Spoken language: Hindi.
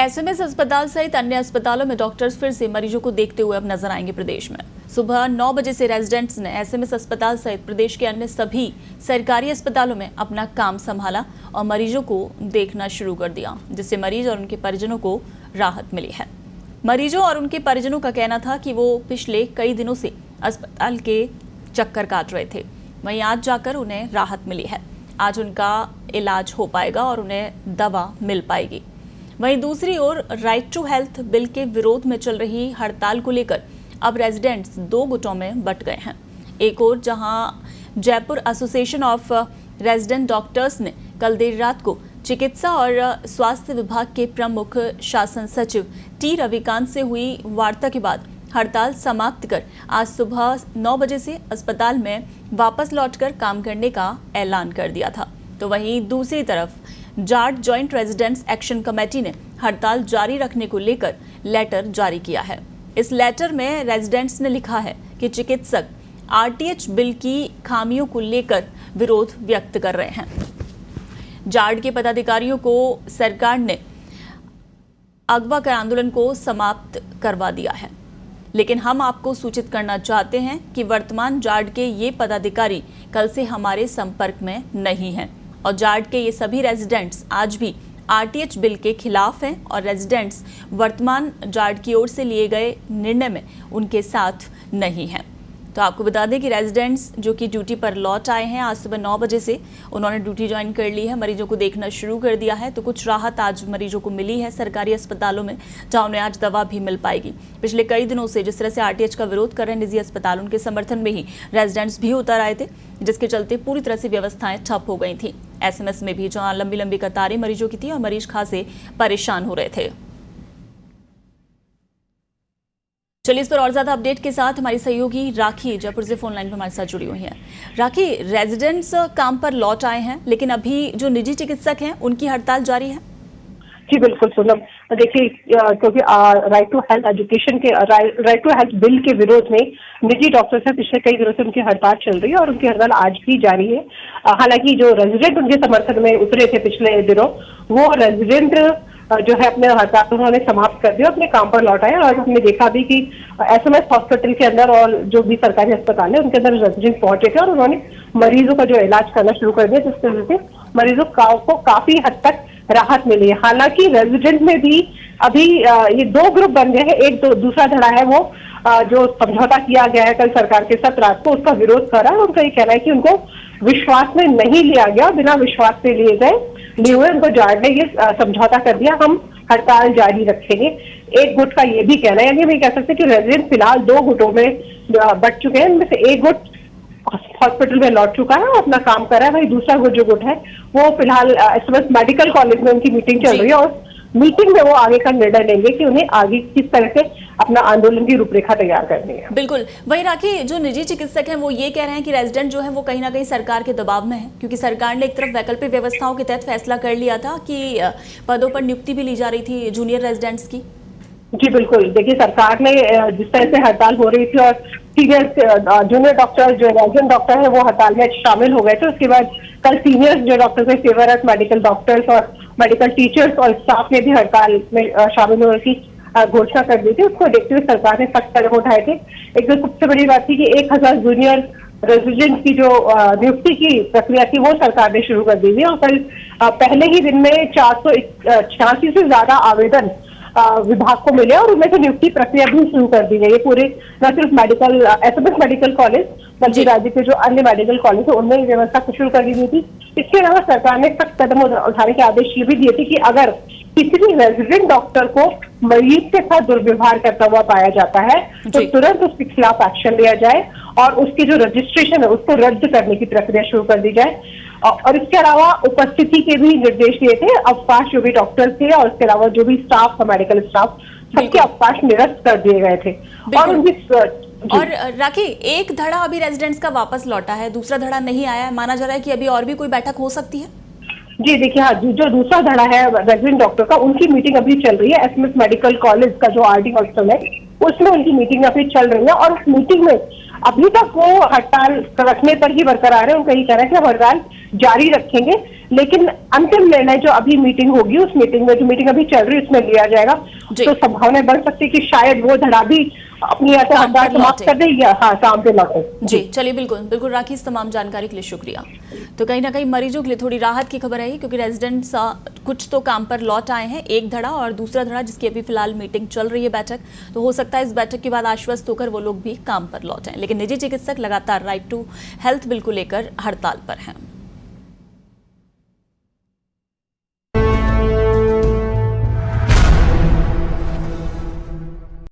एसएमएस अस्पताल सहित अन्य अस्पतालों में डॉक्टर्स फिर से मरीजों को देखते हुए अब नजर आएंगे। प्रदेश में सुबह 9 बजे से रेजिडेंट्स ने एसएमएस अस्पताल सहित प्रदेश के अन्य सभी सरकारी अस्पतालों में अपना काम संभाला और मरीजों को देखना शुरू कर दिया, जिससे मरीज और उनके परिजनों को राहत मिली है। मरीजों और उनके परिजनों का कहना था कि वो पिछले कई दिनों से अस्पताल के चक्कर काट रहे थे, वहीं आज जाकर उन्हें राहत मिली है। आज उनका इलाज हो पाएगा और उन्हें दवा मिल पाएगी। वहीं दूसरी ओर राइट टू हेल्थ बिल के विरोध में चल रही हड़ताल को लेकर अब रेजिडेंट्स दो गुटों में बंट गए हैं। एक ओर जहां Jaipur association of resident doctors ने कल देर रात को चिकित्सा और स्वास्थ्य विभाग के प्रमुख शासन सचिव टी रविकांत से हुई वार्ता के बाद हड़ताल समाप्त कर आज सुबह 9 बजे से अस्पताल में वापस लौटकर काम करने का ऐलान कर दिया था, तो वहीं दूसरी तरफ Jat joint residents action committee ने हड़ताल जारी रखने को लेकर लेटर जारी किया है। इस लेटर में रेजिडेंट्स ने लिखा है कि चिकित्सक आरटीएच बिल की खामियों को लेकर विरोध व्यक्त कर रहे हैं। जाट के पदाधिकारियों को सरकार ने अगवा कर आंदोलन को समाप्त करवा दिया है, लेकिन हम आपको सूचित करना चाहते हैं कि वर्तमान जाट के ये पदाधिकारी कल से हमारे संपर्क में नहीं हैं और जाट के ये सभी रेजिडेंट्स आज भी आरटीएच बिल के खिलाफ हैं और रेजिडेंट्स वर्तमान जाट की ओर से लिए गए निर्णय में उनके साथ नहीं हैं। तो आपको बता दें कि रेजिडेंट्स जो कि ड्यूटी पर लौट आए हैं आज सुबह 9 बजे से, उन्होंने ड्यूटी ज्वाइन कर ली है, मरीजों को देखना शुरू कर दिया है। तो कुछ राहत आज मरीजों को मिली है सरकारी अस्पतालों में, जहां उन्हें आज दवा भी मिल पाएगी। पिछले कई दिनों से जिस तरह से आरटीएच का विरोध कर रहे निजी अस्पताल, उनके समर्थन में ही रेजिडेंट्स भी उतर आए थे, जिसके चलते पूरी तरह से व्यवस्थाएं ठप हो गई थी। एसएमएस में भी जहां लंबी लंबी कतारें मरीजों की थी और मरीज खासे परेशान हो रहे थे। चलिए इस पर और ज्यादा अपडेट के साथ हमारी सहयोगी राखी जयपुर से फोन लाइन पर हमारे साथ जुड़ी हुई हैं। राखी, रेजिडेंट्स काम पर लौट आए हैं, लेकिन अभी जो निजी चिकित्सक हैं उनकी हड़ताल जारी है। जी बिल्कुल पूनम, देखिए क्योंकि राइट टू हेल्थ एजुकेशन के राइट टू हेल्थ बिल के विरोध में निजी डॉक्टर्स हैं, पिछले कई दिनों से उनकी हड़ताल चल रही है और उनकी हड़ताल आज भी जारी है। हालांकि जो रेजिडेंट उनके समर्थन में उतरे थे पिछले दिनों, वो रेजिडेंट जो है अपने हड़ताल उन्होंने समाप्त कर दिया, अपने काम पर लौट आए। और हमने देखा भी कि एसएमएस हॉस्पिटल के अंदर और जो भी सरकारी अस्पताल है उनके अंदर रेजिडेंट पहुंचे थे और उन्होंने मरीजों का जो इलाज करना शुरू कर दिया, जिसकी वजह से मरीजों को काफी हद तक राहत मिली है। हालांकि रेजिडेंट में भी अभी ये दो ग्रुप बन गए हैं। एक दूसरा धड़ा है वो जो समझौता किया गया है कल सरकार के साथ रात को, उसका विरोध कर रहा है। उनका ये कहना है कि उनको विश्वास में नहीं लिया गया, बिना विश्वास से लिए हुए उनको जाट ने ये समझौता कर दिया, हम हड़ताल जारी रखेंगे। एक गुट का ये भी कहना है, यानी हम ये कह सकते हैं कि रेजिडेंट फिलहाल दो गुटों में बट चुके हैं। इनमें से एक गुट हॉस्पिटल में लौट चुका है और अपना काम कर रहा है, वही दूसरा जो गुट है वो फिलहाल एसएमएस मेडिकल कॉलेज में उनकी मीटिंग चल रही है और मीटिंग में वो आगे का निर्णय लेंगे कि उन्हें आगे किस तरह से अपना आंदोलन की रूपरेखा तैयार करनी है। बिल्कुल। वहीं राखी, जो निजी चिकित्सक हैं वो ये कह रहे हैं कि रेजिडेंट जो है वो कहीं ना कहीं सरकार के दबाव में है, क्योंकि सरकार ने एक तरफ वैकल्पिक व्यवस्थाओं के तहत फैसला कर लिया था कि पदों पर नियुक्ति भी ली जा रही थी जूनियर रेजिडेंट्स की। जी बिल्कुल, देखिए सरकार ने जिस तरह से हड़ताल हो रही थी और सीनियर जूनियर डॉक्टर जो रेजिडेंट डॉक्टर है वो हड़ताल में शामिल हो गए थे, उसके बाद कल सीनियर जो डॉक्टर्स है, सेवारत मेडिकल डॉक्टर्स और मेडिकल टीचर्स और स्टाफ ने भी हड़ताल में शामिल होने की घोषणा कर दी थी। उसको देखते हुए सरकार ने सख्त कदम उठाए थे। एक तो सबसे बड़ी बात थी कि 1000 जूनियर रेजिडेंट की जो नियुक्ति की प्रक्रिया थी वो सरकार ने शुरू कर दी थी और कल पहले ही दिन में 486 से ज्यादा आवेदन विभाग को मिले और उनमें से नियुक्ति प्रक्रिया भी शुरू कर दी गई है। पूरे न सिर्फ मेडिकल एसएमएस मेडिकल कॉलेज बल्कि राज्य के जो अन्य मेडिकल कॉलेज है उनमें व्यवस्था शुरू कर दी गई थी। इसके अलावा सरकार ने सख्त कदम उठाने के आदेश ये भी दिए थे कि अगर किसी भी रेजिडेंट डॉक्टर को मरीज के साथ दुर्व्यवहार करता हुआ पाया जाता है तो तुरंत उसके खिलाफ एक्शन लिया जाए और उसकी जो रजिस्ट्रेशन है उसको रद्द करने की प्रक्रिया शुरू कर दी जाए। और इसके अलावा उपस्थिति के भी निर्देश दिए थे। अवकाश जो भी डॉक्टर थे और इसके अलावा जो भी स्टाफ था, मेडिकल स्टाफ, सबके अवकाश निरस्त कर दिए गए थे। और राखी, एक धड़ा अभी रेजिडेंट्स का वापस लौटा है, दूसरा धड़ा नहीं आया है। माना जा रहा है कि अभी और भी कोई बैठक हो सकती है। जी देखिए, हाँ, जो दूसरा धड़ा है रेजिडेंट डॉक्टर का, उनकी मीटिंग अभी चल रही है एसएमएस मेडिकल कॉलेज का जो आरडी हॉस्टल है उसमें उनकी मीटिंग अभी चल रही है और उस मीटिंग में अभी तक वो हड़ताल रखने पर ही बरकरार है। उनका ये कहना है कि हम हड़ताल जारी रखेंगे, लेकिन अंतिम निर्णय जो अभी मीटिंग होगी, उस मीटिंग में जो मीटिंग अभी चल रही है उसमें लिया जाएगा। तो संभावना बढ़ सकती है कि शायद वो धड़ा भी अपनी या तो हड़ताल समाप्त कर दे या काम पे लौटे। जी चलिए, बिल्कुल राखी, इस तमाम जानकारी के लिए शुक्रिया। तो कहीं ना कहीं मरीजों के लिए थोड़ी राहत की खबर है, क्योंकि रेजिडेंट्स कुछ तो काम पर लौट आए हैं, एक धड़ा और दूसरा धड़ा जिसकी अभी फिलहाल मीटिंग चल रही है, बैठक। तो हो सकता है इस बैठक के बाद आश्वस्त होकर वो लोग भी काम पर लौटें, लेकिन निजी चिकित्सक लगातार राइट टू हेल्थ बिल को लेकर हड़ताल पर हैं।